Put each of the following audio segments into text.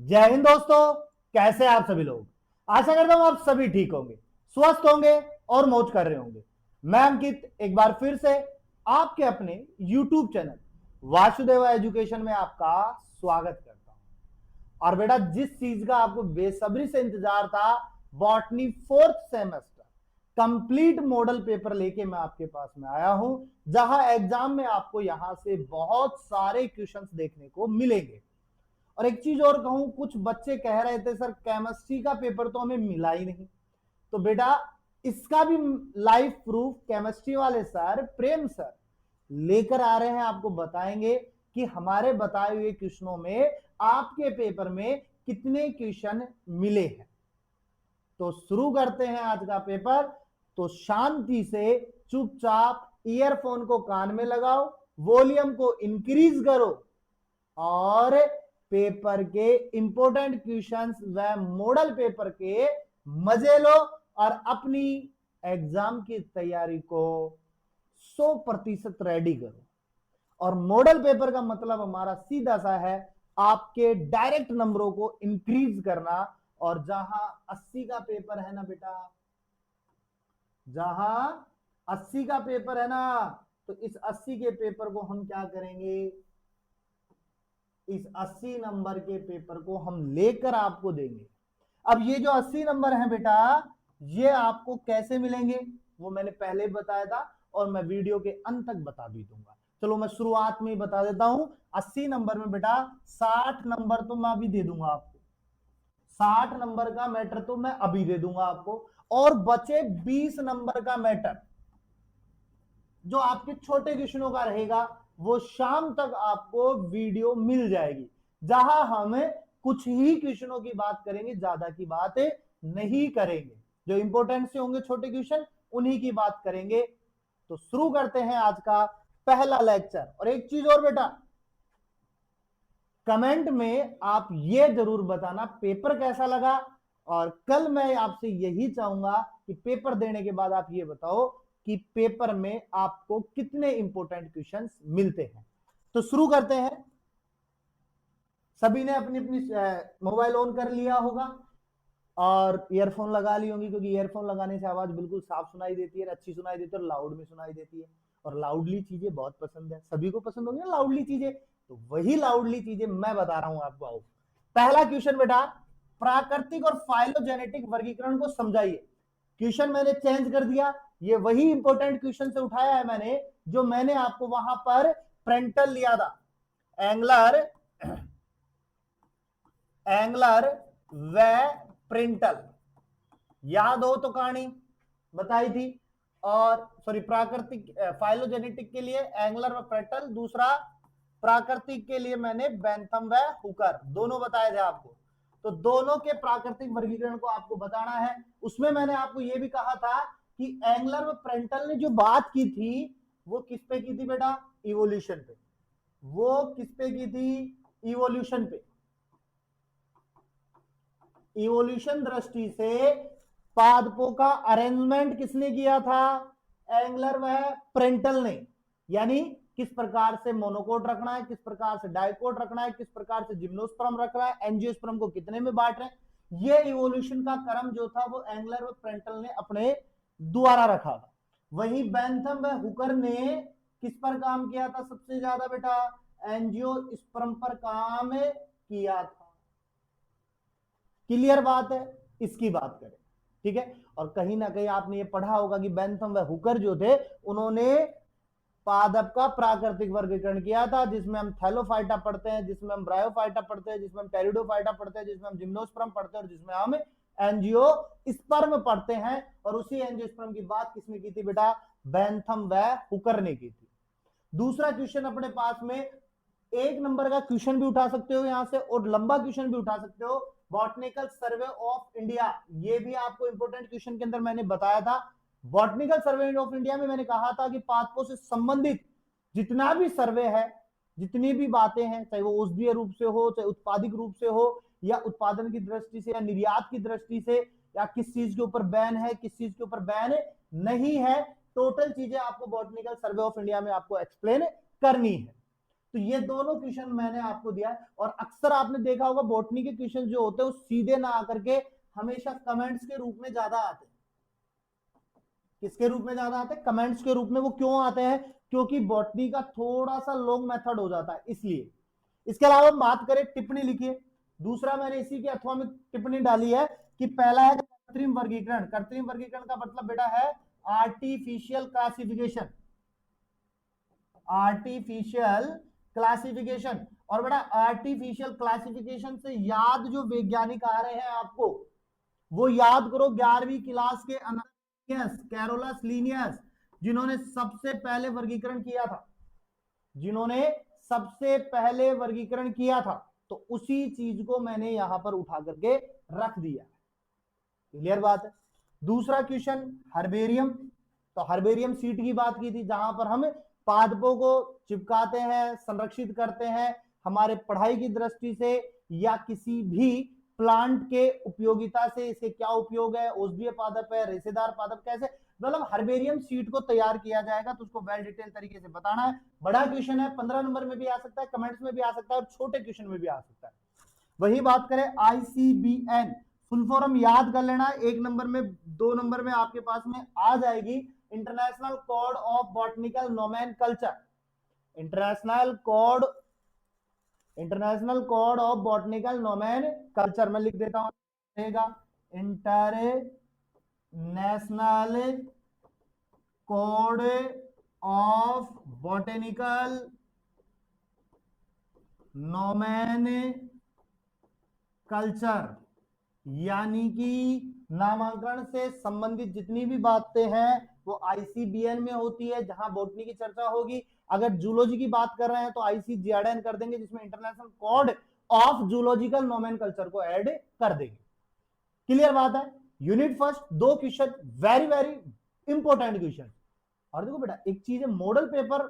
जय हिंद दोस्तों। कैसे हैं आप सभी लोग। आशा करता हूं आप सभी ठीक होंगे, स्वस्थ होंगे और मौज कर रहे होंगे। मैं अंकित एक बार फिर से आपके अपने YouTube चैनल वासुदेवा एजुकेशन में आपका स्वागत करता हूं। और बेटा, जिस चीज का आपको बेसब्री से इंतजार था, botany fourth semester complete model paper लेके मैं आपके पास में आया हूं, जहां एग्जाम में आपको यहां से बहुत सारे क्वेश्चंस देखने को मिलेंगे। और एक चीज और कहूं, कुछ बच्चे कह रहे थे सर केमिस्ट्री का पेपर तो हमें मिला ही नहीं। तो बेटा, इसका भी लाइव प्रूफ केमिस्ट्री वाले सर प्रेम सर लेकर आ रहे हैं। आपको बताएंगे कि हमारे बताए हुए क्वेश्चनों में आपके पेपर में कितने क्वेश्चन मिले हैं। तो शुरू करते हैं आज का पेपर। तो शांति से चुपचाप ईयरफोन को कान में लगाओ, वॉल्यूम को इंक्रीज करो और पेपर के इंपॉर्टेंट क्वेश्चंस व मॉडल पेपर के मजे लो और अपनी एग्जाम की तैयारी को 100% रेडी करो। और मॉडल पेपर का मतलब हमारा सीधा सा है आपके डायरेक्ट नंबरों को इंक्रीज करना। और जहां 80 का पेपर है ना बेटा, जहां 80 का पेपर है ना, तो इस 80 के पेपर को हम क्या करेंगे, इस 80 नंबर के पेपर को हम लेकर आपको देंगे। अब ये जो 80 नंबर है बेटा, ये आपको कैसे मिलेंगे वो मैंने पहले बताया था और मैं वीडियो के अंत तक बता भी दूंगा। चलो मैं शुरुआत में ही बता देता हूं। 80 नंबर में बेटा 60 नंबर तो मैं अभी दे दूंगा आपको, 60 नंबर का मैटर तो मैं अभी दे दूंगा आपको। और बचे 20 नंबर का मैटर जो आपके छोटे क्वेश्चनों का रहेगा, वो शाम तक आपको वीडियो मिल जाएगी, जहां हम कुछ ही क्वेश्चनों की बात करेंगे, ज्यादा की बात नहीं करेंगे। जो इंपॉर्टेंट से होंगे छोटे क्वेश्चन उन्हीं की बात करेंगे। तो शुरू करते हैं आज का पहला लेक्चर। और एक चीज और बेटा, कमेंट में आप ये जरूर बताना पेपर कैसा लगा। और कल मैं आपसे यही चाहूंगा कि पेपर देने के बाद आप ये बताओ कि पेपर में आपको कितने इंपॉर्टेंट क्वेश्चंस मिलते हैं। तो शुरू करते हैं। सभी ने अपनी अपनी मोबाइल ऑन कर लिया होगा और ईयरफोन लगा ली होंगी, क्योंकि ईयरफोन लगाने से आवाज बिल्कुल साफ सुनाई देती है, अच्छी सुनाई देती है और लाउड में सुनाई देती है। और लाउडली चीजें बहुत पसंद है, सभी को पसंद होगी ना लाउडली चीजें। तो वही लाउडली चीजें मैं बता रहा हूं आपको। आओ, पहला क्वेश्चन बेटा, प्राकृतिक और फाइलोजेनेटिक वर्गीकरण को समझाइए। क्वेश्चन मैंने चेंज कर दिया, ये वही इंपॉर्टेंट क्वेश्चन से उठाया है मैंने जो मैंने आपको वहां पर प्रेंटल लिया था, एंगलर व प्रिंटल, याद हो तो कहानी बताई थी। और सॉरी, प्राकृतिक फाइलोजेनेटिक के लिए एंगलर व प्रेंटल, दूसरा प्राकृतिक के लिए मैंने बेंथम व हुकर, दोनों बताए थे आपको। तो दोनों के प्राकृतिक वर्गीकरण को आपको बताना है। उसमें मैंने आपको यह भी कहा था कि एंगलर व प्रेंटल ने जो बात की थी वो किस पे की थी बेटा, इवोल्यूशन पे। वो किस पे की थी, इवोल्यूशन पे। इवोल्यूशन दृष्टि से पादपों का अरेंजमेंट किसने किया था, एंगलर व प्रेंटल ने। यानी किस प्रकार से मोनोकोट रखना है, किस प्रकार से डाइकोट रखना है, किस प्रकार से जिम्नोस्पर्म रखना है, एंजियोस्पर्म को कितने में बांट रहे हैं, ये इवोल्यूशन का क्रम जो था वो एंगलर व प्रेंटल ने अपने द्वारा रखा था। वही बेंथम व हुकर ने किस पर काम किया था सबसे ज्यादा बेटा, एंजियोस्पर्म पर काम किया था। क्लियर बात है, इसकी बात करें, ठीक है। और कहीं ना कहीं आपने ये पढ़ा होगा कि बेंथम व हुकर जो थे उन्होंने पादप का प्राकृतिक वर्गीकरण किया था, जिसमें हम थैलोफाइटा पढ़ते हैं, जिसमें हम ब्रायोफाइटा पढ़ते हैं, जिसमें हम टेरिडोफाइटा पढ़ते हैं, जिसमें हम जिम्नोस्पर्म पढ़ते हैं और जिसमें हम एंजियोस्पर्म पढ़ते हैं। और उसी एंजियोस्पर्म की बात किसने की थी बेटा, बेंथम व हुकर ने की थी। दूसरा क्वेश्चन अपने पास में, एक नंबर का क्वेश्चन भी उठा सकते हो यहां से और लंबा क्वेश्चन भी उठा सकते हो, बॉटनिकल सर्वे ऑफ इंडिया। ये भी आपको इंपॉर्टेंट क्वेश्चन के अंदर मैंने बताया था। बॉटनिकल सर्वे ऑफ इंडिया में मैंने कहा था कि पादपों से संबंधित जितना भी सर्वे है, जितनी भी बातें हैं, चाहे वो औषधीय रूप से हो, चाहे उत्पादिक रूप से हो, या उत्पादन की दृष्टि से या निर्यात की दृष्टि से, या किस चीज के ऊपर बैन है, किस चीज के ऊपर बैन नहीं है, टोटल चीजें आपको बॉटनिकल सर्वे ऑफ इंडिया में आपको एक्सप्लेन करनी है। तो ये दोनों क्वेश्चन मैंने आपको दिया है। और अक्सर आपने देखा होगा बॉटनी के क्वेश्चन जो होते हैं वो सीधे ना आकर के हमेशा कमेंट्स के रूप में ज्यादा आते हैं। किसके रूप में ज्यादा आते हैं? कमेंट्स के रूप में। वो क्यों आते हैं? क्योंकि बॉटनी का थोड़ा सा लॉन्ग मेथड हो जाता है, इसलिए। इसके अलावा हम बात करें, टिप्पणी लिखिए। दूसरा मैंने इसी के अथवा में टिप्पणी डाली है कि पहला है कृत्रिम वर्गीकरण। कृत्रिम वर्गीकरण का मतलब बेटा है आर्टिफिशियल क्लासिफिकेशन। Artificial classification. और बेटा आर्टिफिशियल क्लासिफिकेशन से याद जो वैज्ञानिक आ रहे हैं आपको, वो याद करो 11वीं क्लास के अंदर कैरोलस लीनियस, जिन्होंने सबसे पहले वर्गीकरण किया था, जिन्होंने सबसे पहले वर्गीकरण किया था। तो उसी चीज को मैंने यहां पर उठा करके रख दिया। क्लियर बात है। दूसरा क्वेश्चन हर्बेरियम। तो हर्बेरियम सीट की बात की थी, जहां पर हम पादपों को चिपकाते हैं, संरक्षित करते हैं हमारे पढ़ाई की दृष्टि से, या किसी भी प्लांट के उपयोगिता से, इसके क्या उपयोग है, औषधीय पादप है, रेशेदार पादप, कैसे मतलब हर्बेरियम सीट को तैयार किया जाएगा, तो उसको वेल डिटेल तरीके से बताना है। बड़ा क्वेश्चन है, 15 नंबर में भी आ सकता है, कमेंट्स में भी आ सकता है, और छोटे क्वेश्चन में भी आ सकता है। वही बात करें आईसीबीएन, फुल फॉर्म याद कर लेना, 1 नंबर में 2 नंबर में आपके पास में आ जाएगी। International code of botanical nomenclature. International code of botanical nomenclature में लिख देता हूं, international code of botanical nomenclature, यानी कि नामांकन से संबंधित जितनी भी बातें हैं वो आईसीबीएन में होती है, जहां बॉटनी की चर्चा होगी। अगर जूलॉजी की बात कर रहे हैं तो आईसीजीआरएन कर देंगे, जिसमें international code of zoological nomenclature को ऐड कर देंगे। क्लियर बात है। Unit first 2 question, very very important question. और देखो बेटा एक चीज है, मॉडल पेपर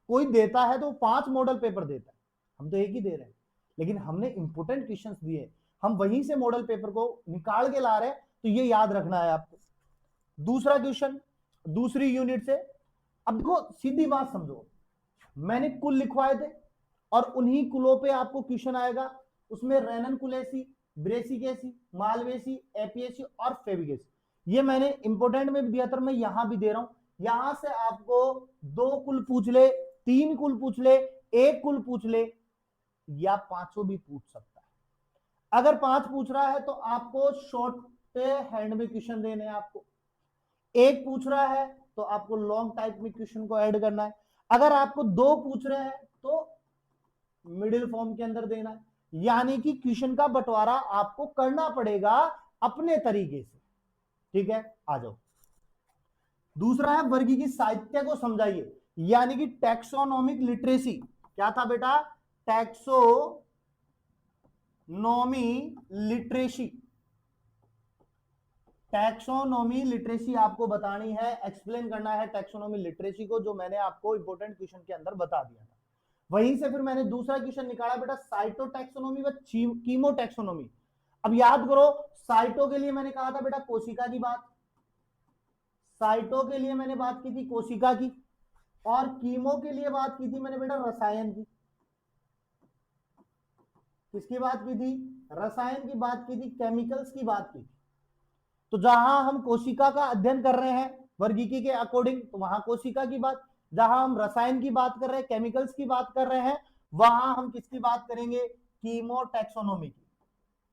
कोई देता है तो 5 मॉडल पेपर देता है, हम तो एक ही दे रहे हैं, लेकिन हमने इंपॉर्टेंट क्वेश्चंस दिए, हम वहीं से मॉडल पेपर को निकाल के ला रहे हैं, तो ये याद रखना है आपको। दूसरा क्वेश्चन दूसरी यूनिट से। अब देखो सीधी बात समझो, मैंने कुल लिखवाए थे और उन्हीं कुलों पे आपको क्वेश्चन आएगा। उसमें रेननकुलेसी, ब्रेसिकेसी, मालवेसी, एपिएसी और फेबिकेसी, ये मैंने इंपोर्टेंट में भी दिया था, मैं यहां भी दे रहा हूं। यहां से आपको 2 कुल पूछ ले, 3 कुल पूछ ले, 1 कुल पूछ ले, या 5 भी पूछ सकता है। अगर 5 पूछ रहा है तो आपको शॉर्ट हैंड में क्वेश्चन देने हैं आपको। 1 पूछ रहा है तो आपको लॉन्ग टाइप में क्वेश्चन को ऐड करना है। अगर आपको 2 पूछ रहे हैं तो मिडिल फॉर्म के अंदर देना है। यानी कि क्वेश्चन का बंटवारा आपको करना पड़ेगा अपने तरीके से। ठीक है, आ जाओ। दूसरा है वर्गीकृत साहित्य को समझाइए, यानी कि टैक्सोनॉमिक लिटरेसी। क्या था बेटा? Taxonomy literacy. टैक्सोनॉमी लिटरेसी आपको बतानी है, एक्सप्लेन करना है टैक्सोनॉमी लिटरेसी को, जो मैंने आपको इंपॉर्टेंट क्वेश्चन के अंदर बता दिया था। वहीं से फिर मैंने दूसरा क्वेश्चन निकाला बेटा, साइटोटैक्सोनॉमी व कीमोटैक्सोनॉमी। अब याद करो, साइटो के लिए मैंने कहा था बेटा कोशिका की बात, साइटो के लिए मैंने बात की थी कोशिका की, और कीमो के लिए बात की थी मैंने बेटा रसायन की। किसकी बात की थी? रसायन की बात की थी, केमिकल्स की बात की थी। तो जहां हम कोशिका का अध्ययन कर रहे हैं वर्गीकी के अकॉर्डिंग, तो वहां कोशिका की बात, जहां हम रसायन की बात कर रहे हैं, केमिकल्स की बात कर रहे हैं, वहां हम किसकी बात करेंगे? कीमोटैक्सोनॉमी की।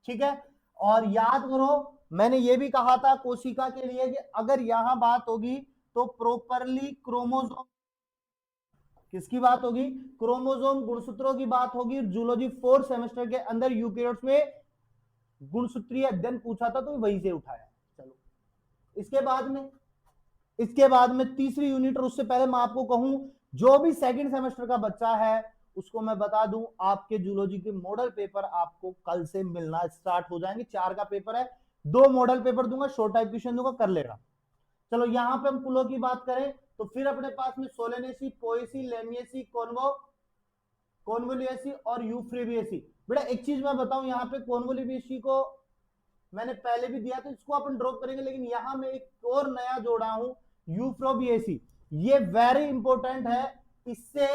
ठीक है, और याद करो मैंने ये भी कहा था कोशिका के लिए कि अगर यहां बात होगी तो प्रॉपरली क्रोमोसोम, किसकी बात होगी? क्रोमोसोम गुणसूत्रों की बात होगी। जूलॉजी 4th सेमेस्टर के अंदर यूकेरियोट्स में गुणसूत्रीय अध्ययन पूछा था, तो वहीं से उठाया। चलो इसके बाद में तीसरी यूनिट, और उससे पहले मैं आपको कहूं, जो भी 2nd सेमेस्टर का बच्चा है उसको मैं बता दूं, आपके जूलॉजी के मॉडल पेपर आपको कल से मिलना स्टार्ट हो जाएंगे। 4 का पेपर है, 2 मॉडल पेपर दूंगा, शॉर्ट टाइप क्वेश्चन दूंगा, कर लेगा। चलो यहां पे हम कुलों की बात करें तो फिर अपने पास में सोलेनेसी, पोएसी, लेमिएसी, कॉन्वोल्यूएसी और यूफ्रेबिएसी। बेटा एक चीज मैं बताऊं, यहाँ पे कॉन्वोल्यूएसी को मैंने पहले भी दिया, तो इसको अपन ड्रॉप करेंगे, लेकिन यहां मैं एक और नया जोड़ा हूं, यूफ्रोबिएसी। ये वेरी इंपॉर्टेंट है, इससे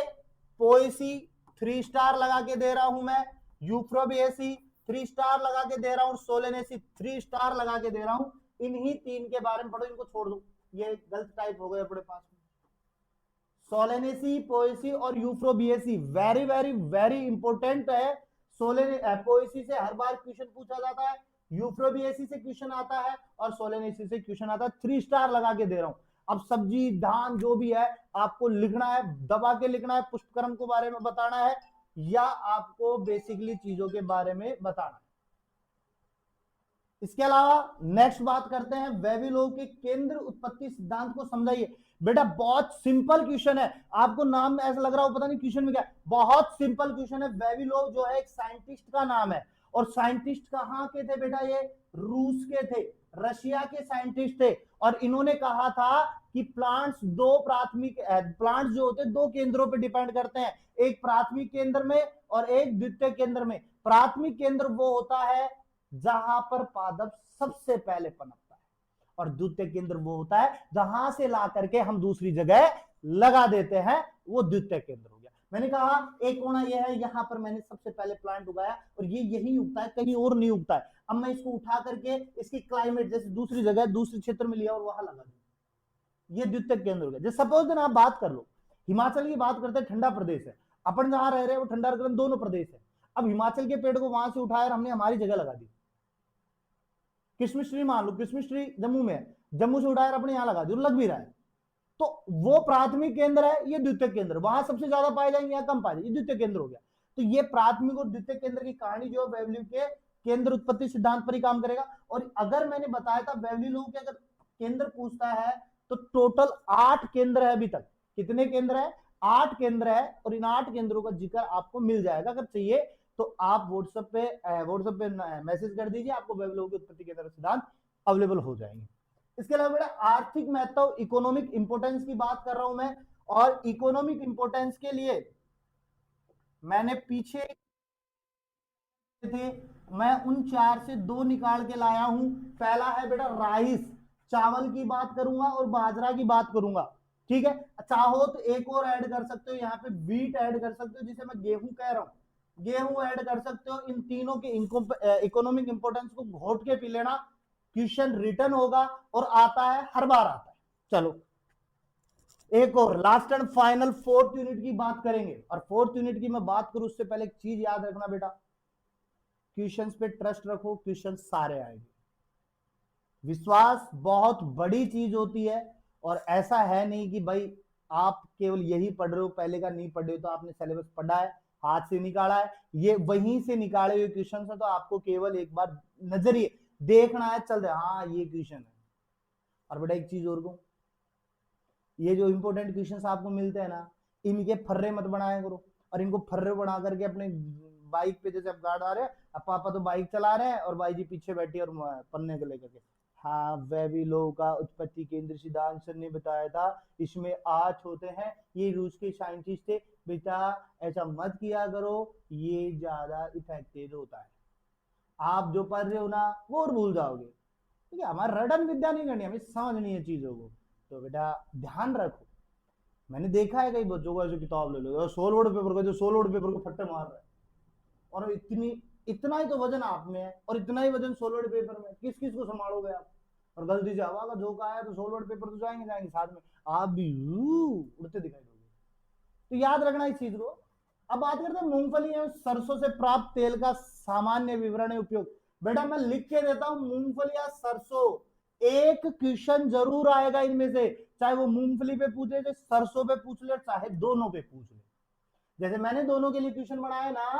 पोएसी 3 स्टार लगा के दे रहा हूं मैं, यूफ्रोबिएसी 3 स्टार लगा के दे रहा हूं, सोलेनेसी 3 स्टार लगा के दे रहा हूं। इन्हीं 3 के बारे में पढ़ो, इनको छोड़ दो, ये गलत टाइप हो गए अपने पास में। सोलेनेसी, पोएसी और यूफ्रोबिएसी वेरी वेरी वेरी इंपॉर्टेंट है। पोएसी से हर बार क्वेश्चन पूछा जाता है, यूफ्रोबिएसी से क्वेश्चन आता है और सोलेनेसी से क्वेश्चन आता है। 3 स्टार लगा के दे रहा हूं। अब सब्जी धान जो भी है आपको लिखना है, दबा के लिखना है, पुष्पक्रम के बारे में बताना है या आपको बेसिकली चीजों के बारे में बताना है। इसके अलावा नेक्स्ट बात करते हैं, वेविलोव के केंद्र उत्पत्ति सिद्धांत को समझाइए। बेटा बहुत सिंपल क्वेश्चन है, आपको नाम में ऐसा लग रहा हो पता नहीं क्वेश्चन में क्या है, बहुत सिंपल क्वेश्चन है। वेविलोव जो है एक साइंटिस्ट का नाम है, और साइंटिस्ट कहां के थे बेटा, ये रूस के थे, रशिया के साइंटिस्ट थे। और इन्होंने कहा था कि प्लांट्स प्लांट्स जो होते हैं 2 केंद्रों पे डिपेंड करते हैं, एक प्राथमिक केंद्र में और एक द्वितीय केंद्र में। प्राथमिक केंद्र वो होता है जहां पर पादप सबसे पहले पनपता है, और द्वितीय केंद्र वो होता है जहां से ला करके हम दूसरी जगह लगा देते हैं, वो द्वितीय केंद्र हो गया। मैंने कहा एक कोना ये है, यहां पर मैंने सबसे पहले प्लांट उगाया और ये यही उगता है, कहीं और नहीं उगता है। अब मैं इसको उठा करके इसकी क्लाइमेट जैसे दूसरी जगह दूसरे क्षेत्र में लिया और वहां लगा दिया, ये द्वितीय केंद्र हो गया। जैसे सपोज देन आप बात कर लो, हिमाचल की बात करते हैं, ठंडा प्रदेश है, अपन जहां रह रहे हैं वो ठंडा दोनों प्रदेश है। अब हिमाचल के पेड़ को वहां से उठाया और हमने हमारी जगह लगा दी। किशमिश ट्री मान लो, किशमिश ट्री जम्मू में है, जम्मू से उठाकर अपने यहां लगा दी, लग भी रहा है, तो वो प्राथमिक केंद्र है, ये द्वितीय केंद्र, वहां सबसे ज्यादा पाए जाएंगे या कम पाए जाएंगे, ये द्वितीय केंद्र हो गया। तो ये प्राथमिक और द्वितीय केंद्र की कहानी जो है वेवलिव के केंद्र उत्पत्ति सिद्धांत पर ही काम करेगा। और अगर मैंने बताया था वेवलिव के अगर केंद्र पूछता है तो टोटल 8 केंद्र है अभी तक। कितने केंद्र है? 8 केंद्र है, और इन 8 केंद्रों का जिक्र आपको मिल जाएगा। अगर चाहिए तो आप व्हाट्सएप पे मैसेज कर दीजिए, आपको वेवलिव के उत्पत्ति केंद्र सिद्धांत अवेलेबल हो जाएंगे। इसके अलावा बेटा आर्थिक महत्व, इकोनॉमिक इंपोर्टेंस की बात कर रहा हूं मैं, और इकोनॉमिक इंपोर्टेंस के लिए मैंने पीछे थे, मैं उन 4 से 2 निकाल के लाया हूं। पहला है बेटा राइस, चावल की बात करूंगा और बाजरा की बात करूंगा, ठीक है। चाहो तो एक और ऐड कर सकते हो, यहाँ पे व्हीट ऐड कर सकते हो, जिसे मैं गेहूं कह रहा हूं, गेहूं ऐड कर सकते हो। इन तीनों के इकोनॉमिक इंपोर्टेंस को घोट के पी लेना, क्वेश्चन रिटर्न होगा और आता है, हर बार आता है। चलो एक और last and final 4th unit की बात करेंगे। और 4th यूनिट की मैं बात करूं उससे पहले एक चीज याद रखना बेटा, क्वेश्चंस पे ट्रस्ट रखो, क्वेश्चन सारे आएंगे। विश्वास बहुत बड़ी चीज होती है, और ऐसा है नहीं कि भाई आप केवल यही पढ़ रहे हो, पहले का नहीं पढ़ रहे हो, तो आपने सिलेबस पढ़ा है, हाथ से निकाला है, ये वहीं से निकाले हुए क्वेश्चन है, तो आपको केवल एक बार नजरिए देखना है, चल रहा हाँ ये क्वेश्चन है। और बेटा एक चीज और कहूं, ये जो इंपोर्टेंट क्वेश्चंस आपको मिलते हैं ना, इनके फर्रे मत बनाया करो, और इनको फर्रे बना करके अपने बाइक पे, जैसे आप गार्ड आ रहे हैं, अब पापा तो बाइक चला रहे हैं और बाई जी पीछे बैठी और पन्ने को लेकर के, हाँ वेविलोव का उत्पत्ति केंद्र सिद्धांत सर ने बताया था, इसमें 8 होते हैं, ये रूस के साइंटिस्ट थे। बेटा ऐसा मत किया करो, ये ज्यादा इफेक्टिव होता है। आप जो पढ़ रहे हो ना वो और भूल जाओगे, ठीक है। हमारा रटन विद्या नहीं करनी, हमें समझनी है चीजों को, तो बेटा ध्यान रखो। मैंने देखा है कई बच्चों को ऐसे किताब ले लो, 100 वर्ड पेपर को, जो 100 वर्ड पेपर को फट्टे मार रहे हैं, और इतना ही तो वजन आप में है, और इतना ही वजन 100 वर्ड पेपर में, किस किस को संभालोगे आप? और गलती से हवा का झोंका आया तो 100 वर्ड पेपर तो जाएंगे साथ में, आप भी उड़ते दिखाई दोगे। तो याद रखना इस चीज को। अब बात करते हैं मूंगफली एवं सरसों से प्राप्त तेल का सामान्य विवरण है उपयोग। बेटा मैं लिख के देता हूं, मूंगफली या सरसों, एक क्वेश्चन जरूर आएगा इनमें से, चाहे वो मूंगफली पे पूछे, चाहे सरसों पे पूछ ले, चाहे दोनों पे पूछ ले। जैसे मैंने दोनों के लिए क्वेश्चन बनाया ना,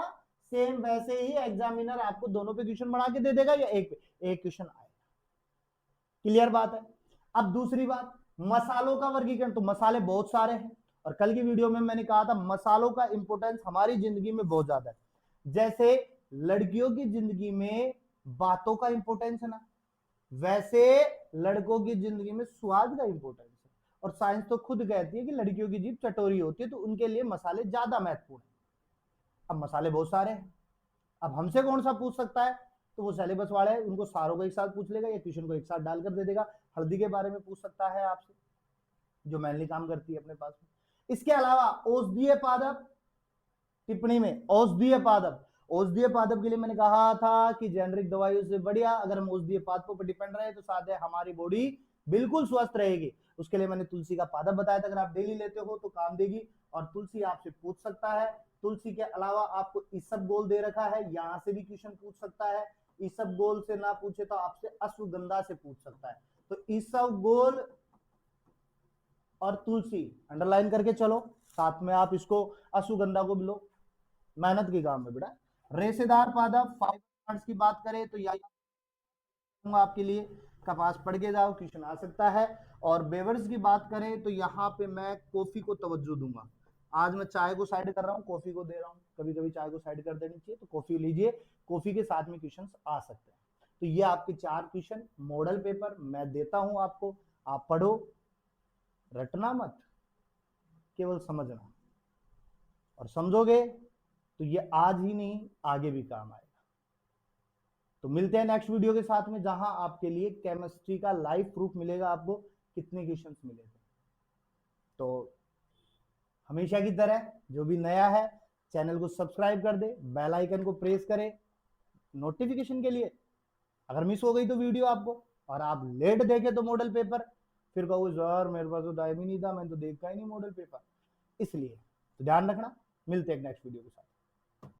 सेम वैसे ही एग्जामिनर आपको दोनों पे क्वेश्चन बना के दे देगा, या एक पे एक क्वेश्चन आएगा। क्लियर बात है। अब दूसरी बात, मसालों का वर्गीकरण, तो मसाले बहुत सारे हैं, और कल की वीडियो में मैंने कहा था मसालों का इंपोर्टेंस हमारी जिंदगी में बहुत ज्यादा है। जैसे लड़कियों की जिंदगी में बातों का इंपोर्टेंस है ना, वैसे लड़कों की जिंदगी में स्वाद का इंपोर्टेंस है। और साइंस तो खुद कहती है कि लड़कियों की जीभ चटोरी होती है, तो उनके लिए मसाले ज्यादा महत्वपूर्ण है। अब मसाले बहुत सारे हैं, अब हमसे कौन सा पूछ सकता है, तो वो सिलेबस वाले हैं, उनको सारों को एक साथ पूछ लेगा, या क्वेश्चन को एक साथ डालकर दे देगा। हल्दी के बारे में पूछ सकता है आपसे, जो मैनली काम करती है अपने पास में। इसके अलावा औषधीय पादप, टिप्पणी में औषधीय पादप, औषधीय पादप के लिए मैंने कहा था कि जेनरिक दवाइयों से बढ़िया अगर हम औषधीय पादपों पर डिपेंड रहे तो शायद हमारी बॉडी बिल्कुल स्वस्थ रहेगी। उसके लिए मैंने तुलसी का पादप बताया था, अगर आप डेली लेते हो तो काम देगी। और तुलसी आपसे पूछ सकता है, तुलसी के अलावा आपको इसबगोल दे रखा है, यहां से भी क्वेश्चन पूछ सकता है। इसबगोल से ना पूछे तो आपसे अश्वगंधा से पूछ सकता है। तो इसबगोल और तुलसी अंडरलाइन करके चलो, साथ में आप इसको अश्वगंधा को भी लो, मेहनत के काम है बेटा। रेशेदार पादप फाइबर प्लांट्स की बात करें तो आपके लिए कपास पढ़ के जाओ, क्वेश्चन आ सकता है। और बेवर्स की बात करें तो यहाँ पे मैं कॉफी को तवज्जो दूंगा। आज मैं चाय को साइड कर रहा हूँ, कॉफी को दे रहा हूँ, कभी कभी चाय को साइड कर देनी चाहिए, तो कॉफी लीजिए, कॉफी के साथ में क्वेश्चन आ सकते हैं। तो ये आपके 4 क्वेश्चन मॉडल पेपर मैं देता हूं आपको, आप पढ़ो, रटना मत, केवल समझना, और समझोगे तो ये आज ही नहीं आगे भी काम आएगा। तो मिलते हैं नेक्स्ट वीडियो के साथ में, जहां आपके लिए केमिस्ट्री का लाइव प्रूफ मिलेगा, आपको कितने क्वेश्चंस मिले थे। तो हमेशा की तरह जो भी नया है चैनल को सब्सक्राइब कर दे, बेल आइकन को प्रेस करे नोटिफिकेशन के लिए। अगर मिस हो गई तो वीडियो आपको, और आप लेट देखे तो मॉडल पेपर, फिर कहो सर मेरे पास तो टाइम ही नहीं था, मैंने तो देखा ही नहीं मॉडल पेपर। इसलिए तो ध्यान रखना, मिलते हैं नेक्स्ट वीडियो के साथ।